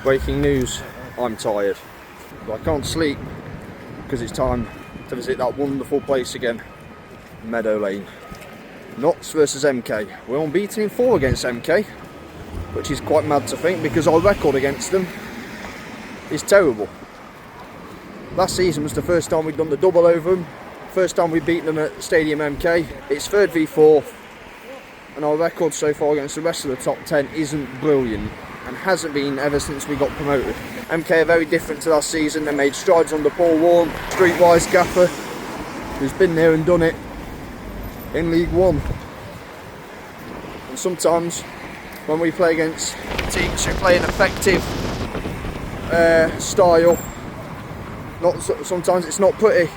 Breaking news, I'm tired. But I can't sleep because it's time to visit that wonderful place again, Meadow Lane. Notts versus MK. We're unbeaten in 4 against MK, which is quite mad to think because our record against them is terrible. Last season was the first time we'd done the double over them, first time we'd beaten them at Stadium MK. It's 3rd v 4th, and our record so far against the rest of the top 10 isn't brilliant, and hasn't been ever since we got promoted. MK are very different to last season. They made strides under Paul Warne, streetwise gaffer, who's been there and done it in League One. And sometimes when we play against teams who play an effective style, sometimes it's not pretty,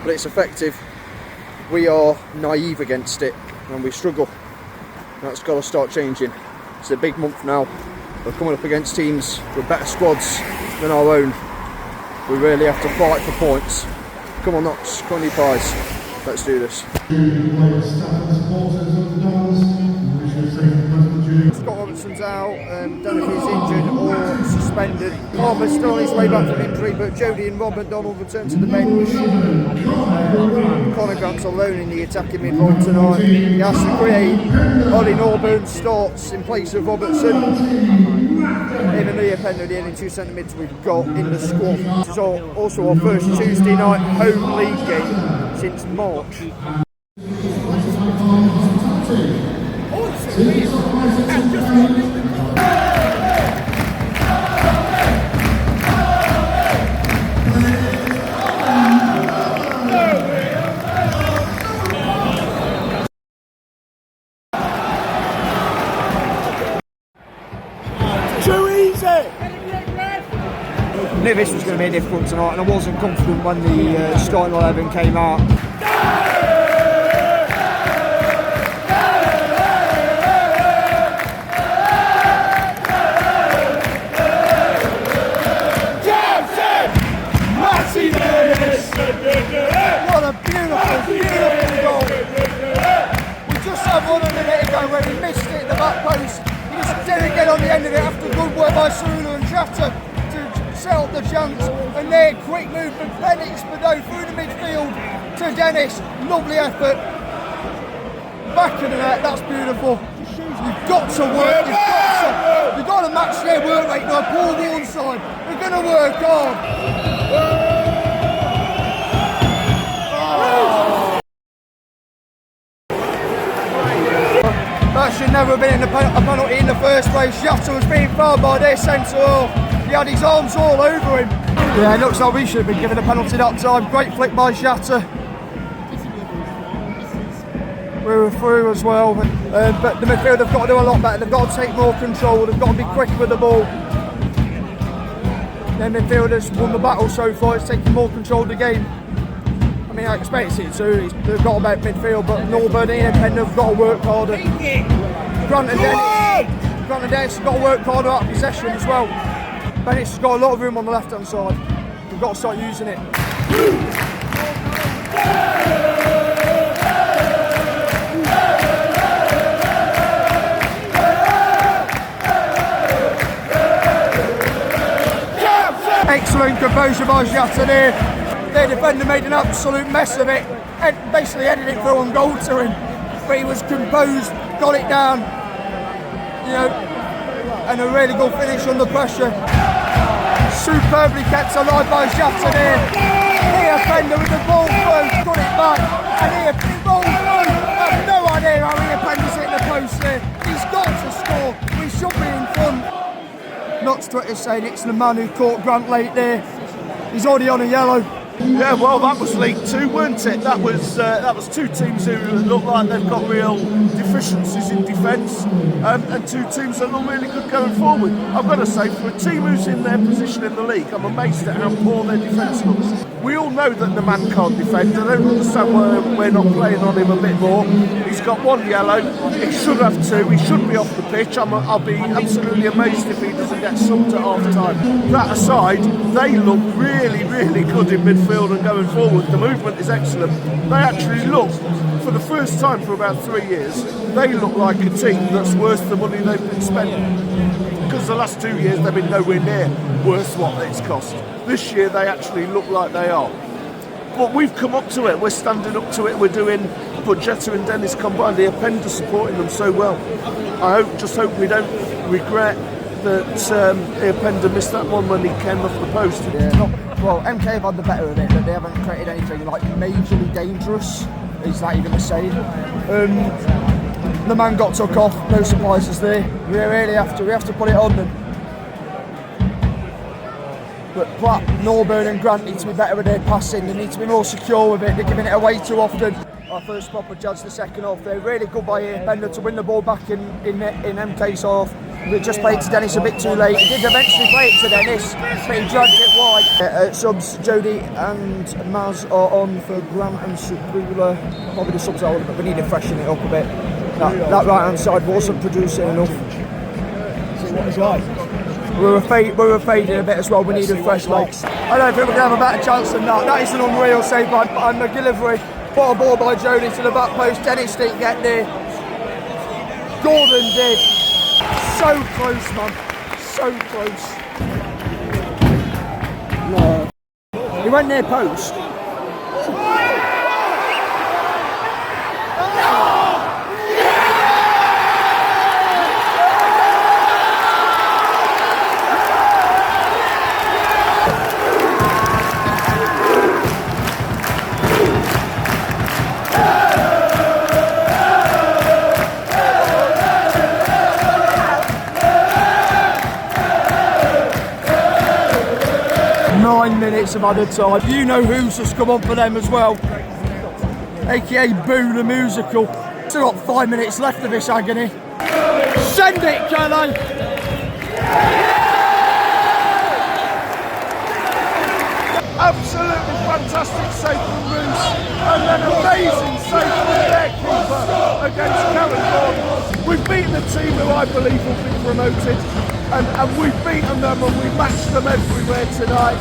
but it's effective, we are naive against it and we struggle. And that's got to start changing. It's a big month now. We're coming up against teams with better squads than our own. We really have to fight for points. Come on Notts, come on you pies. Let's do this. Scott Robertson's out, don't know if he's injured or suspended. Palmer's still on his way back from injury, but Jody and Rob McDonald return to the bench. Connor Grant's alone in the attacking mid role tonight. He has to create. Ollie Norburn starts in place of Robertson. In Anuya Pender, the only 2 centre mids we've got in the squad. This is also our first Tuesday night home league game since March. I knew this was going to be difficult tonight, and I wasn't confident when the starting 11 came out. What a beautiful goal. We just had 1 minute ago where he missed it at the back post. He just didn't get on the end of it after good work by Sarula and Chatter to set up the chance. And there, quick movement, Bennett Spadeau through the midfield to Dennis. Lovely effort. Back of the net, that's beautiful. You've got to work, you've got to match their work rate now. Paul Warne side, they're going to work hard. That should never have been a penalty in the first place. Shatter was being fouled by their centre half. He had his arms all over him. Yeah, it looks like we should have been given a penalty that time. Great flick by Shatter. We were through as well. But the midfield have got to do a lot better. They've got to take more control. They've got to be quick with the ball. Their midfielders won the battle so far. It's taking more control of the game. I mean, I expect it to. They've got about midfield, but Norburn and Pender have got to work harder. Grant and Dennis have got to work harder out of possession as well. Bennett's got a lot of room on the left-hand side. We've got to start using it. Excellent composure by Shatter there. Their defender made an absolute mess of it and basically headed it through on goal to him. But he was composed, got it down, you know, and a really good finish under pressure. Superbly kept alive by Shatter there. Here Pender with the ball through, got it back, and here the ball through. I have no idea how here Pender's hitting the post there. He's got to score, we should be in front. Notts Twitter saying it's the man who caught Grant late there. He's already on a yellow. Yeah, well, that was League 2, weren't it? That was 2 teams who look like they've got real deficiencies in defence, and 2 teams that look really good going forward. I've got to say, for a team who's in their position in the league, I'm amazed at how poor their defence looks. We all know that the man can't defend. I don't understand why we're not playing on him a bit more. He's got 1 yellow. He should have 2. He should be off the pitch. I'll be absolutely amazed if he doesn't get subbed at half time. That aside, they look really, really good in midfield and going forward. The movement is excellent. They actually look, for the first time for about 3 years, they look like a team that's worth the money they've been spending. Because because the last 2 years they've been nowhere near worth what it's cost. This year they actually look like they are. But we've come up to it, we're standing up to it, we're doing Budgetta and Dennis combined, the Openda supporting them so well. I just hope we don't regret that Openda missed that one when he came off the post. Well, MK have had the better of it, but they haven't created anything like majorly dangerous. Is that even a saying? The man got took off, no surprises there. We have to put it on them. But Platt, Norburn and Grant need to be better with their passing. They need to be more secure with it. They're giving it away too often. Our first proper judge the second half. They're really good by Bender to win the ball back in MK's half. We just played to Dennis a bit too late. He did eventually play it to Dennis, but he dragged it wide. Subs, Jody and Maz are on for Grant and Subula. Probably the subs are on, but we need to freshen it up a bit. That right hand side wasn't producing enough. See what it's like. We were fading a bit as well. We needed fresh legs. I don't think we're going to have a better chance than that. That is an unreal save by McGillivray. Put a ball by Jody to the back post. Dennis didn't get there. Gordon did. So close, man. So close. No. He went near post. Minutes of added time. You know who's just come on for them as well, aka Boo the Musical. Still got 5 minutes left of this agony. Send it, Kelly! Absolutely fantastic save from Roos, and an amazing save from their keeper against Karen Gordon. We've beaten a team who I believe will be promoted, and we've beaten them and we matched them everywhere tonight.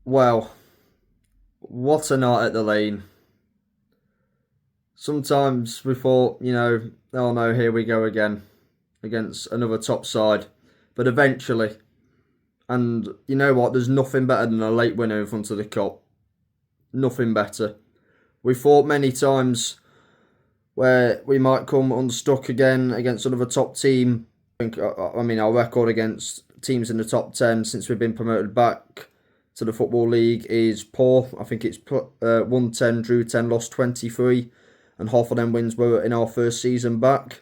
Well, what a night at the Lane. Sometimes we thought, oh no, here we go again against another top side. But eventually, and you know what, there's nothing better than a late winner in front of the Kop. Nothing better. We thought many times where we might come unstuck again against another top team. I mean, our record against teams in the top 10 since we've been promoted back to the Football League is poor. I think it's won 10, drew 10, lost 23. And half of them wins were in our first season back.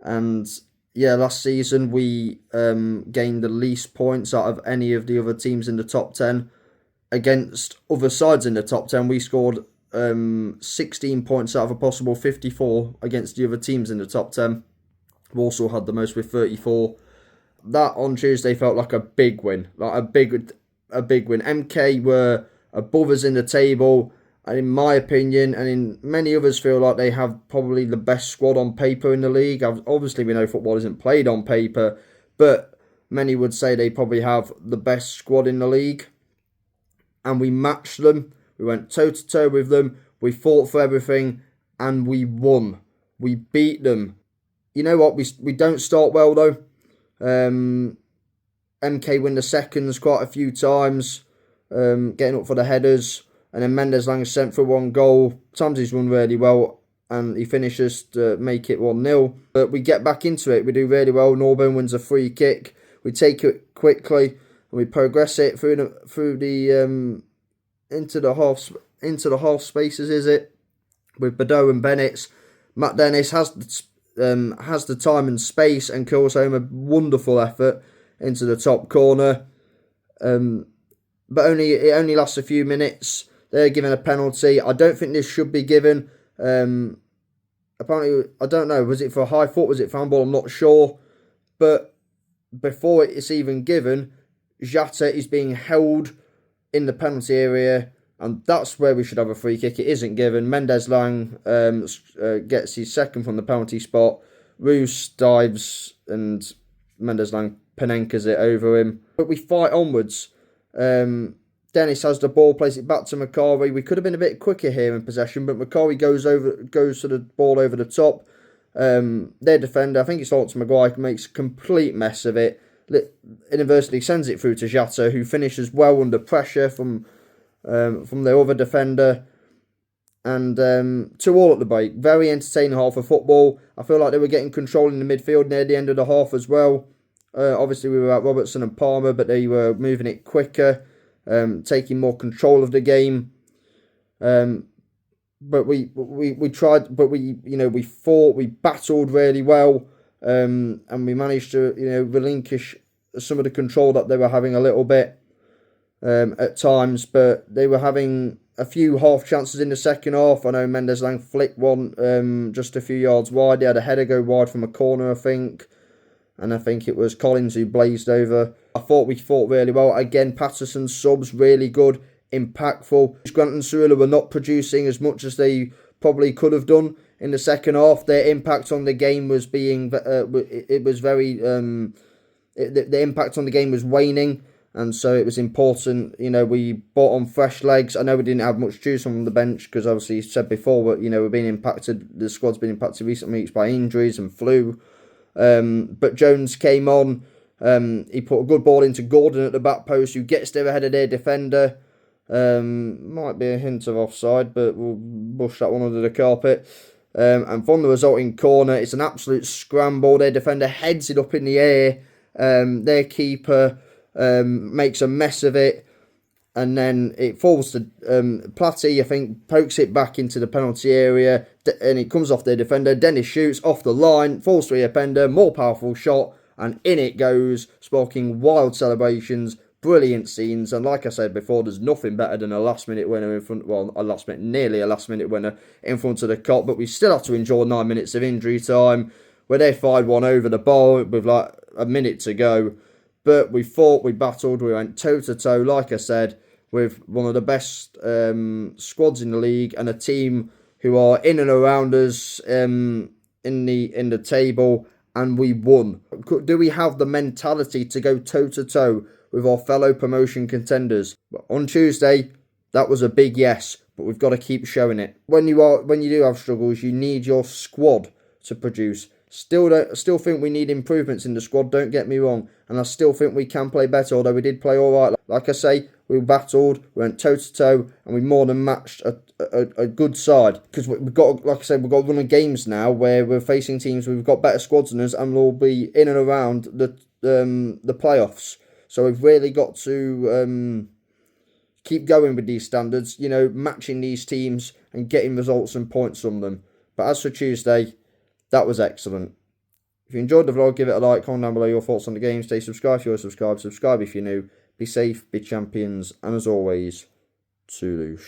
And yeah, last season we gained the least points out of any of the other teams in the top 10. Against other sides in the top 10, we scored 16 points out of a possible 54 against the other teams in the top 10. Walsall had the most with 34. That on Tuesday felt like a big win. Like a big win. MK were above us in the table. And in my opinion, and in many others, feel like they have probably the best squad on paper in the league. Obviously, we know football isn't played on paper, but many would say they probably have the best squad in the league. And we matched them. We went toe-to-toe with them. We fought for everything, and we won. We beat them. You know what? We don't start well, though. MK win the seconds quite a few times, getting up for the headers. And then Mendes Lang sent for one goal. Times he's run really well. And he finishes to make it 1-0. But we get back into it. We do really well. Norburn wins a free kick. We take it quickly. And we progress it through the into the half spaces, is it? With Badeau and Bennett. Matt Dennis has the time and space and curls home a wonderful effort into the top corner. But it only lasts a few minutes. They're given a penalty. I don't think this should be given. Apparently, I don't know. Was it for a high foot? Was it for handball? I'm not sure. But before it's even given, Jata is being held in the penalty area and that's where we should have a free kick. It isn't given. Mendes Lang gets his second from the penalty spot. Roos dives and Mendes Lang Panenkas it over him. But we fight onwards. Dennis has the ball, plays it back to Macari. We could have been a bit quicker here in possession, but Macari goes to the ball over the top. Their defender, I think it's Lawrence Maguire, makes a complete mess of it. Inadvertently sends it through to Jata, who finishes well under pressure from the other defender. And 2-2 at the break. Very entertaining half of football. I feel like they were getting control in the midfield near the end of the half as well. Obviously, we were at Robertson and Palmer, but they were moving it quicker, taking more control of the game. But we tried, but we fought, we battled really well, and we managed to relinquish some of the control that they were having a little bit at times. But they were having a few half chances in the second half. I know Mendes Lang flicked one just a few yards wide. They had a header go wide from a corner, I think. And I think it was Collins who blazed over. I thought we fought really well. Again, Patterson's subs really good, impactful. Grant and Cerullo were not producing as much as they probably could have done in the second half. Their impact on the game was being, it was very, the impact on the game was waning. And so it was important, we brought on fresh legs. I know we didn't have much juice on the bench because obviously you said before, but, we're being impacted, the squad's been impacted recent weeks by injuries and flu. But Jones came on, he put a good ball into Gordon at the back post, who gets there ahead of their defender. Might be a hint of offside, but we'll brush that one under the carpet. And from the resulting corner, it's an absolute scramble. Their defender heads it up in the air. Their keeper makes a mess of it. And then it falls to Platty, I think, pokes it back into the penalty area. And it comes off their defender. Dennis shoots off the line, falls to a defender, more powerful shot. And in it goes, sparking wild celebrations, brilliant scenes. And like I said before, there's nothing better than a last-minute winner in front, nearly a last-minute winner in front of the Kop. But we still have to endure 9 minutes of injury time, where they fired one over the bar with like a minute to go. But we fought, we battled, we went toe-to-toe, like I said, with one of the best squads in the league and a team who are in and around us in the table, and we won. Do we have the mentality to go toe-to-toe with our fellow promotion contenders? On Tuesday, that was a big yes, but we've got to keep showing it. When you do have struggles, you need your squad to produce. Still think we need improvements in the squad, don't get me wrong. And I still think we can play better, although we did play all right. Like I say, we battled, we went toe-to-toe, and we more than matched a good side. Because we've got, like I said, we've got a run of games now where we're facing teams who've got better squads than us, and we'll be in and around the playoffs. So we've really got to keep going with these standards, matching these teams and getting results and points from them. But as for Tuesday, that was excellent. If you enjoyed the vlog, give it a like, comment down below your thoughts on the game, stay subscribed if you're subscribed, subscribe if you're new, be safe, be champions, and as always, Toulouse.